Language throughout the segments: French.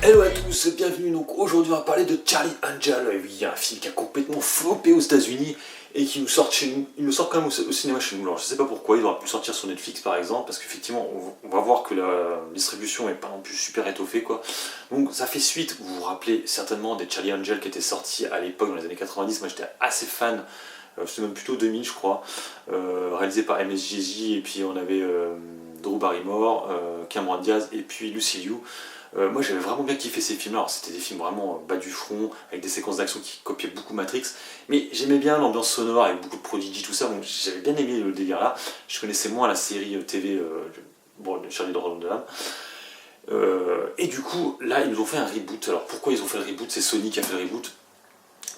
Hello à tous, bienvenue. Donc aujourd'hui on va parler de Charlie Angel. Oui, un film qui a complètement floppé aux États-Unis et qui nous sort chez nous. Il nous sort quand même au cinéma chez nous. Alors je sais pas pourquoi, il aurait pu sortir sur Netflix par exemple, parce qu'effectivement on va voir que la distribution est pas non plus super étoffée quoi. Donc ça fait suite, vous vous rappelez certainement des Charlie Angel qui étaient sortis à l'époque dans les années 90. Moi j'étais assez fan. C'était même plutôt 2000 je crois, réalisé par MSGJ, et puis on avait Drew Barrymore, Cameron Diaz et puis Lucy Liu. Moi j'avais vraiment bien kiffé ces films là. Alors c'était des films vraiment bas du front, avec des séquences d'action qui copiaient beaucoup Matrix, mais j'aimais bien l'ambiance sonore avec beaucoup de Prodigy, tout ça, donc j'avais bien aimé le délire là. Je connaissais moins la série TV de Charlie de Roland de l'âme. Et du coup là ils nous ont fait un reboot. Alors pourquoi ils ont fait le reboot? C'est Sony qui a fait le reboot,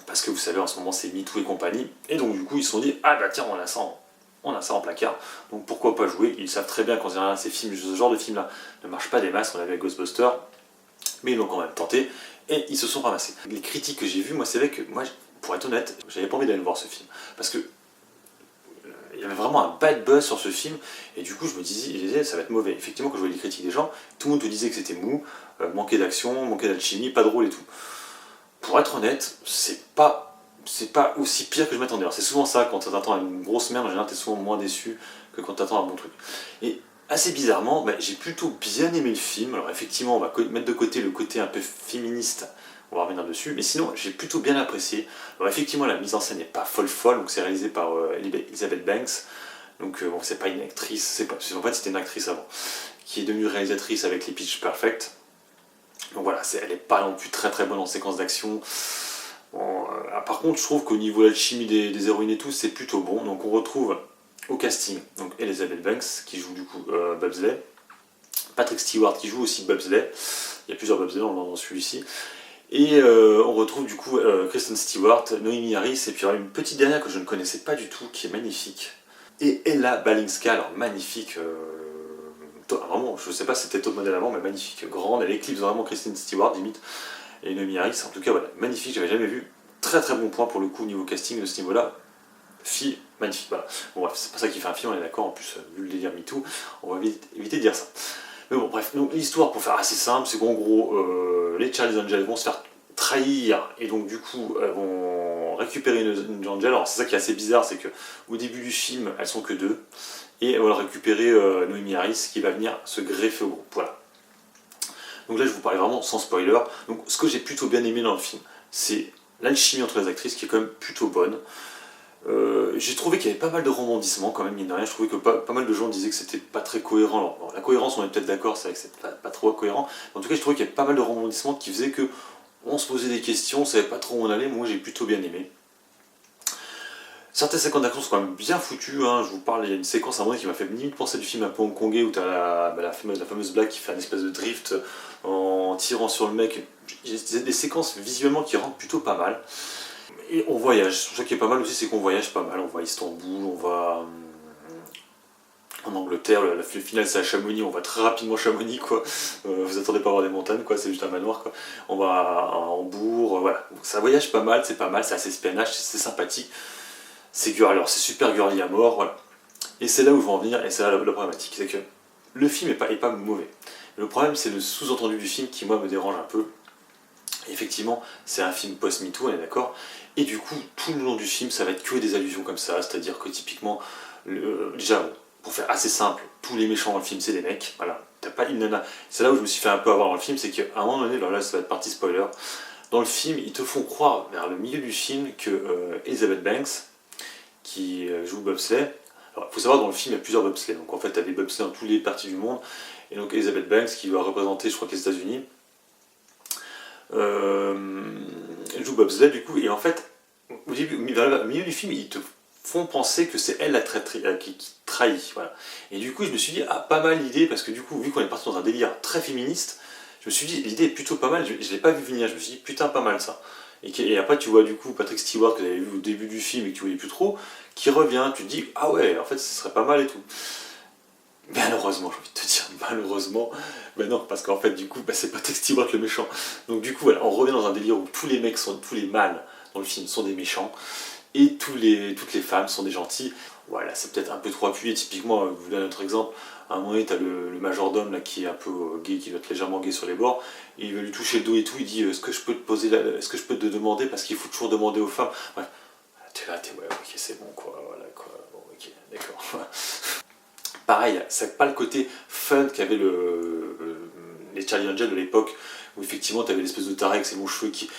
parce que vous savez en ce moment c'est MeToo et compagnie, et donc du coup ils se sont dit ah bah tiens on a ça en placard, donc pourquoi pas jouer. Ils savent très bien qu'en général ces films, ce genre de film là ne marche pas des masses. On avait Ghostbusters, mais ils l'ont quand même tenté et ils se sont ramassés. Les critiques que j'ai vues, moi c'est vrai que moi, pour être honnête, j'avais pas envie d'aller voir ce film, parce que il y avait vraiment un bad buzz sur ce film, et du coup je me disais ça va être mauvais. Effectivement quand je voyais les critiques des gens, tout le monde te disait que c'était mou, manquait d'action, manquait d'alchimie, pas drôle et tout. Pour être honnête, c'est pas aussi pire que je m'attendais. C'est souvent ça, quand tu t'attends à une grosse merde, en général t'es souvent moins déçu que quand tu attends un bon truc. Et assez bizarrement, j'ai plutôt bien aimé le film. Alors effectivement, on va mettre de côté le côté un peu féministe, on va revenir dessus, mais sinon j'ai plutôt bien apprécié. Alors effectivement, la mise en scène n'est pas folle, donc c'est réalisé par Elizabeth Banks. Donc bon, c'est pas une actrice, en fait c'était une actrice avant, qui est devenue réalisatrice avec les Pitch Perfect. Donc voilà, elle n'est pas non plus très bonne en séquence d'action. Bon, par contre, je trouve qu'au niveau de l'alchimie des héroïnes et tout, c'est plutôt bon. Donc on retrouve au casting donc Elizabeth Banks qui joue du coup Bobsley, Patrick Stewart qui joue aussi Bobsley. Il y a plusieurs Bobsley dans celui-ci. Et on retrouve du coup Kristen Stewart, Noémie Harris, et puis une petite dernière que je ne connaissais pas du tout, qui est magnifique. Et Ella Balinska, alors magnifique. Vraiment, je sais pas si c'était top modèle avant, mais magnifique, grande, elle éclipse vraiment Kristen Stewart limite, et Noémie Harris, en tout cas voilà, magnifique, j'avais jamais vu. Très bon point pour le coup au niveau casting de ce niveau-là. Fille, magnifique, voilà. Bon bref, c'est pas ça qui fait un film, on est d'accord, en plus vu le délire MeToo, on va éviter de dire ça. Mais bon bref, donc l'histoire pour faire assez simple, c'est qu'en gros, les Charlie's Angels vont se faire trahir, et donc du coup elles vont récupérer une Angel. Alors c'est ça qui est assez bizarre, c'est que au début du film, elles sont que deux, et elle va récupérer Noémie Harris qui va venir se greffer au groupe. Voilà. Donc là je vous parlais vraiment sans spoiler. Donc ce que j'ai plutôt bien aimé dans le film, c'est l'alchimie entre les actrices qui est quand même plutôt bonne. J'ai trouvé qu'il y avait pas mal de rebondissements quand même, mine de rien. Je trouvais que pas mal de gens disaient que c'était pas très cohérent. Alors, bon, la cohérence, on est peut-être d'accord, c'est vrai que c'est pas trop cohérent. Mais en tout cas, je trouvais qu'il y avait pas mal de rebondissements qui faisaient que on se posait des questions, on savait pas trop où on allait. Moi j'ai plutôt bien aimé. Certaines séquences d'action sont quand même bien foutues, hein. Je vous parle, il y a une séquence à un moment qui m'a fait limite penser du film un peu hongkongais où tu as la fameuse blague qui fait un espèce de drift en tirant sur le mec. Il y a des séquences visuellement qui rentrent plutôt pas mal. Et on voyage, ce qui est pas mal aussi, c'est qu'on voyage pas mal. On va à Istanbul, on va en Angleterre, le final c'est à Chamonix, on va très rapidement à Chamonix quoi. Vous attendez pas à voir des montagnes quoi, c'est juste un manoir quoi. On va à Hambourg, voilà. Donc ça voyage pas mal, c'est assez spionnage, c'est sympathique. C'est girly, alors c'est super girly à mort, voilà. Et c'est là où je veux en venir, et c'est là la problématique, c'est que le film est pas mauvais. Le problème c'est le sous-entendu du film qui moi me dérange un peu. Et effectivement, c'est un film post-MeToo, on est d'accord. Et du coup, tout le long du film, ça va être que des allusions comme ça, c'est-à-dire que typiquement, déjà, pour faire assez simple, tous les méchants dans le film c'est des mecs, voilà. T'as pas une nana. C'est là où je me suis fait un peu avoir dans le film, c'est qu'à un moment donné, alors là ça va être partie spoiler, dans le film, ils te font croire vers le milieu du film que Elizabeth Banks, qui joue bobsleigh. Alors il faut savoir dans le film il y a plusieurs bobsleighs, donc en fait tu as des bobsleighs dans toutes les parties du monde, et donc Elizabeth Banks qui doit représenter je crois que les États-Unis, elle joue bobsleigh du coup, et en fait au milieu du film ils te font penser que c'est elle qui trahit, voilà. Et du coup je me suis dit ah pas mal l'idée, parce que du coup vu qu'on est parti dans un délire très féministe, je me suis dit l'idée est plutôt pas mal, je l'ai pas vu venir, je me suis dit putain pas mal ça. Et après tu vois du coup Patrick Stewart que tu avais vu au début du film et que tu voyais plus trop, qui revient, tu te dis ah ouais en fait ce serait pas mal et tout. Malheureusement, j'ai envie de te dire malheureusement, ben non, parce qu'en fait du coup c'est Patrick Stewart le méchant. Donc du coup voilà, on revient dans un délire où tous les mâles dans le film sont des méchants, et toutes les femmes sont des gentils. Voilà, c'est peut-être un peu trop appuyé. Typiquement, vous donne un autre exemple, à un moment donné, tu as le majordome là, qui est un peu gay, qui doit être légèrement gay sur les bords, et il veut lui toucher le dos et tout, il dit est-ce que je peux te poser est-ce que je peux te demander, parce qu'il faut toujours demander aux femmes. Bref, t'es là, ouais, ok, c'est bon, quoi, voilà, quoi, bon, ok, d'accord. Pareil, c'est pas le côté fun qu'avait les Charlie Angel de l'époque, où effectivement tu avais l'espèce de taré avec ses longs cheveux qui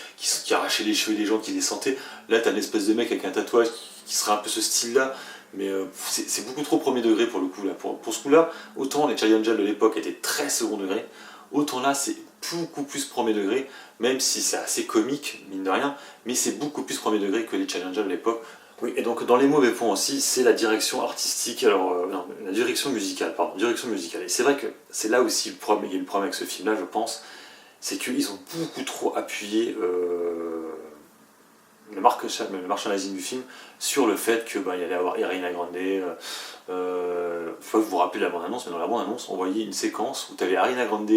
arrachait les cheveux des gens, qui les sentait. Là, t'as l'espèce de mec avec un tatouage qui serait un peu ce style-là, mais c'est beaucoup trop premier degré pour le coup. Là. Pour ce coup-là, autant les Charlie Angel de l'époque étaient très second degré, autant là, c'est beaucoup plus premier degré, même si c'est assez comique, mine de rien, mais c'est beaucoup plus premier degré que les Charlie Angel de l'époque. Oui, et donc dans les mauvais points aussi, c'est la direction artistique, alors non, la direction musicale, pardon, direction musicale. Et c'est vrai que c'est là aussi le problème, il y a le problème avec ce film-là, je pense, c'est qu'ils ont beaucoup trop appuyé le merchandising du film sur le fait que il y allait avoir Ariana Grande. Faut vous rappeler la bande-annonce, mais dans la bande-annonce, on voyait une séquence où tu avais Ariana Grande,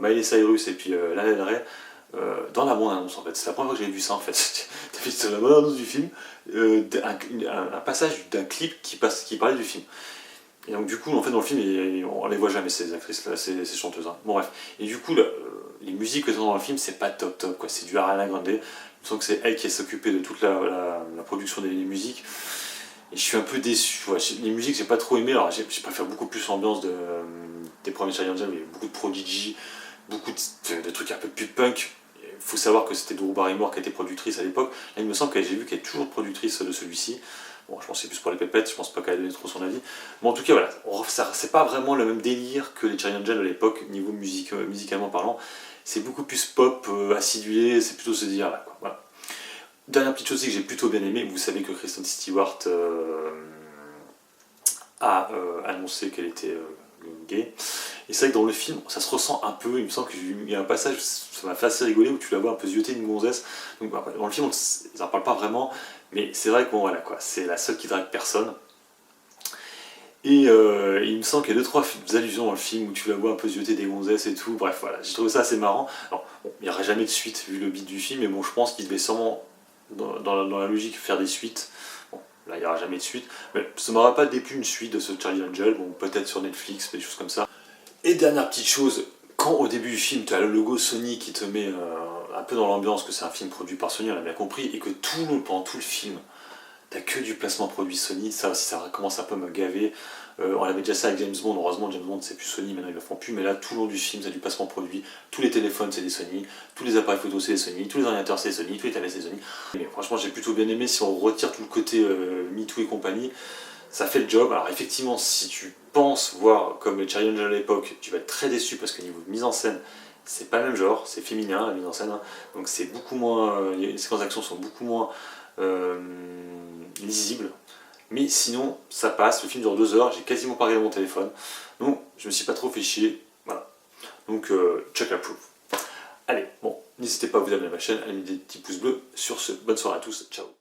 Miley Cyrus et puis Lana Del Rey. Dans la bande-annonce en fait, c'est la première fois que j'avais vu ça en fait. T'as vu sur la bande-annonce du film un passage d'un clip qui parlait du film. Et donc du coup en fait dans le film on les voit jamais ces actrices là, ces chanteuses. Hein. Bon bref. Et du coup les musiques que sont dans le film c'est pas top quoi, c'est du Ariana Grande. Il me semble que c'est elle qui s'occupée de toute la production des musiques. Et je suis un peu déçu. Ouais, les musiques j'ai pas trop aimé, alors j'ai préféré beaucoup plus l'ambiance des premiers Charlie Angel, mais il y avait beaucoup de Prodigy, beaucoup de trucs un peu plus punk. Il faut savoir que c'était Drew Barrymore qui était productrice à l'époque. Là, il me semble que j'ai vu qu'elle est toujours productrice de celui-ci. Bon, je pense que c'est plus pour les pépettes, je pense pas qu'elle ait donné trop son avis. Mais en tout cas, voilà, c'est pas vraiment le même délire que les Charlie Angel de l'époque, niveau musicalement parlant. C'est beaucoup plus pop, acidulé, c'est plutôt ce délire-là. Voilà. Dernière petite chose que j'ai plutôt bien aimé, vous savez que Kristen Stewart a annoncé qu'elle était gay. Et c'est vrai que dans le film, ça se ressent un peu, il me semble qu'il y a un passage, ça m'a fait assez rigoler, où tu la vois un peu zioter une gonzesse. Donc, dans le film, ils n'en parlent pas vraiment, mais c'est vrai que bon, voilà, quoi, c'est la seule qui drague personne. Et il me semble qu'il y a 2-3 allusions dans le film où tu la vois un peu zioter des gonzesses et tout. Bref, voilà, j'ai trouvé ça assez marrant. Alors, bon, il n'y aura jamais de suite vu le beat du film, mais bon, je pense qu'il devait sûrement, dans la logique, faire des suites. Bon, là, il n'y aura jamais de suite. Mais ça m'aura pas déplu une suite de ce Charlie Angel, bon, peut-être sur Netflix, des choses comme ça. Et dernière petite chose, quand au début du film tu as le logo Sony qui te met un peu dans l'ambiance que c'est un film produit par Sony, on l'a bien compris, et que pendant tout le film, t'as que du placement produit Sony, ça aussi ça commence un peu à me gaver. On avait déjà ça avec James Bond, heureusement James Bond c'est plus Sony, maintenant ils le font plus, mais là tout le long du film c'est du placement produit, tous les téléphones c'est des Sony, tous les appareils photo c'est des Sony, tous les ordinateurs c'est des Sony, tous les tablettes c'est des Sony. Mais franchement j'ai plutôt bien aimé, si on retire tout le côté MeToo et compagnie, ça fait le job. Alors effectivement, si tu penses voir comme les Charlie Angel à l'époque, tu vas être très déçu parce que niveau de mise en scène, c'est pas le même genre, c'est féminin la mise en scène, hein. Donc c'est beaucoup moins, les séquences d'action sont beaucoup moins lisibles. Mais sinon, ça passe, le film dure 2 heures, j'ai quasiment pas regardé mon téléphone, donc je me suis pas trop fait chier, voilà. Donc check approve. Allez, bon, n'hésitez pas à vous abonner à ma chaîne, à mettre des petits pouces bleus. Sur ce, bonne soirée à tous, ciao.